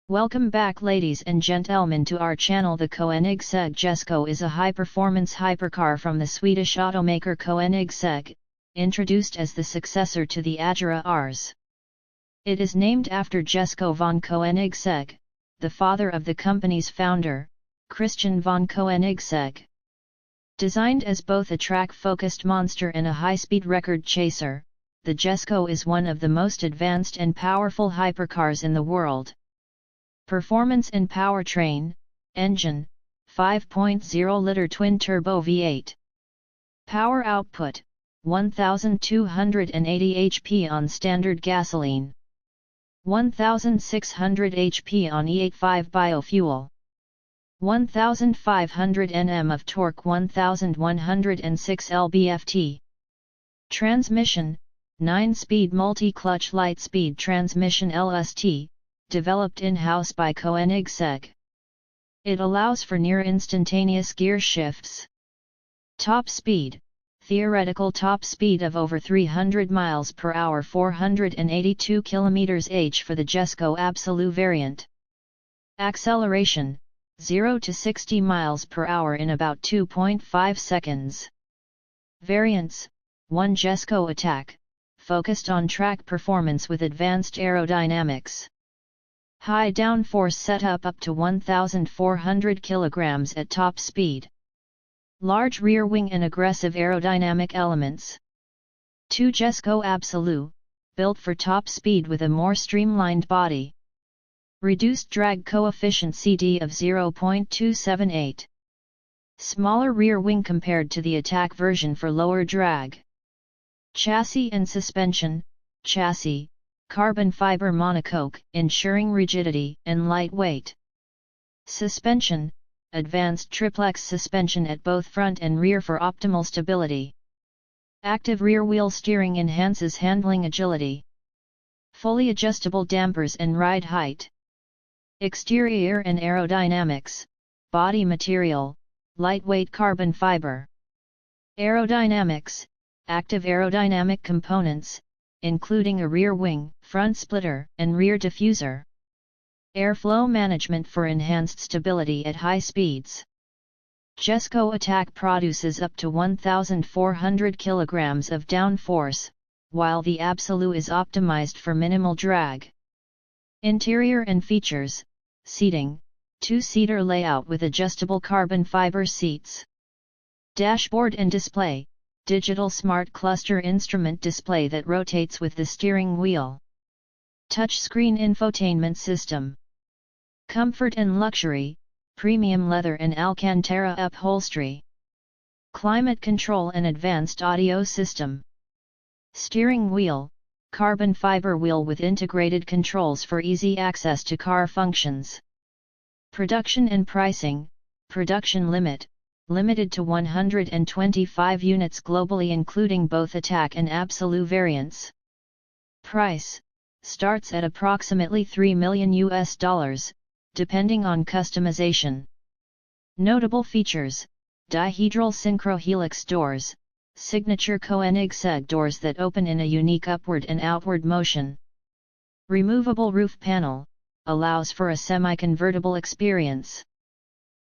Welcome back ladies and gentlemen to our channel. The Koenigsegg Jesko is a high-performance hypercar from the Swedish automaker Koenigsegg, introduced as the successor to the Agera Rs. It is named after Jesko von Koenigsegg, the father of the company's founder, Christian von Koenigsegg. Designed as both a track-focused monster and a high-speed record chaser, the Jesko is one of the most advanced and powerful hypercars in the world. Performance and powertrain: engine, 5.0-liter twin-turbo V8. Power output, 1,280 HP on standard gasoline. 1,600 HP on E85 biofuel. 1,500 Nm of torque, 1,106 lb-ft. Transmission: 9-speed multi-clutch light-speed transmission LST, developed in-house by Koenigsegg. It allows for near-instantaneous gear shifts. Top speed: theoretical top speed of over 300 miles per hour, 482 km/h for the Jesko Absolute variant. Acceleration: 0 to 60 miles per hour in about 2.5 seconds. Variants: 1 Jesko Attack, focused on track performance with advanced aerodynamics. High downforce setup up to 1,400 kg at top speed. Large rear wing and aggressive aerodynamic elements. 2 Jesko Absolute, built for top speed with a more streamlined body. Reduced drag coefficient CD of 0.278. Smaller rear wing compared to the Attack version for lower drag. Chassis and suspension: chassis, carbon fiber monocoque, ensuring rigidity and lightweight. Suspension: advanced triplex suspension at both front and rear for optimal stability. Active rear wheel steering enhances handling agility. Fully adjustable dampers and ride height. Exterior and aerodynamics: body material, lightweight carbon fiber. Aerodynamics: active aerodynamic components, including a rear wing, front splitter, and rear diffuser. Airflow management for enhanced stability at high speeds. Jesko Attack produces up to 1,400 kg of downforce, while the Absolute is optimized for minimal drag. Interior and features: seating, 2-seater layout with adjustable carbon fiber seats. Dashboard and display: digital smart cluster instrument display that rotates with the steering wheel. Touchscreen infotainment system. Comfort and luxury: premium leather and Alcantara upholstery. Climate control and advanced audio system. Steering wheel: carbon fiber wheel with integrated controls for easy access to car functions. Production and pricing: production limit: limited to 125 units globally, including both Attack and Absolute variants. Price: starts at approximately $3 million, depending on customization. Notable features: dihedral synchro helix doors, signature Koenigsegg doors that open in a unique upward and outward motion. Removable roof panel, allows for a semi-convertible experience.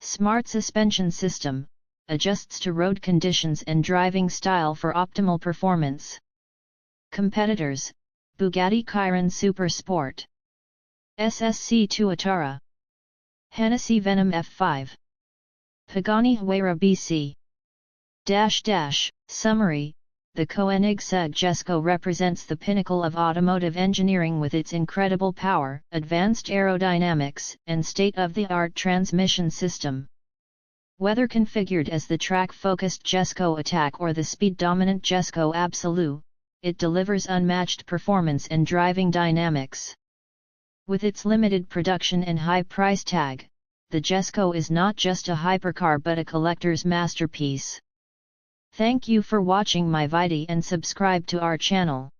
Smart suspension system, adjusts to road conditions and driving style for optimal performance. Competitors: Bugatti Chiron Super Sport, SSC Tuatara, Hennessy Venom F5, Pagani Huayra BC. Summary: the Koenigsegg Jesko represents the pinnacle of automotive engineering with its incredible power, advanced aerodynamics, and state-of-the-art transmission system. Whether configured as the track-focused Jesko Attack or the speed-dominant Jesko Absolute, it delivers unmatched performance and driving dynamics. With its limited production and high price tag, the Jesko is not just a hypercar but a collector's masterpiece. Thank you for watching my video and subscribe to our channel.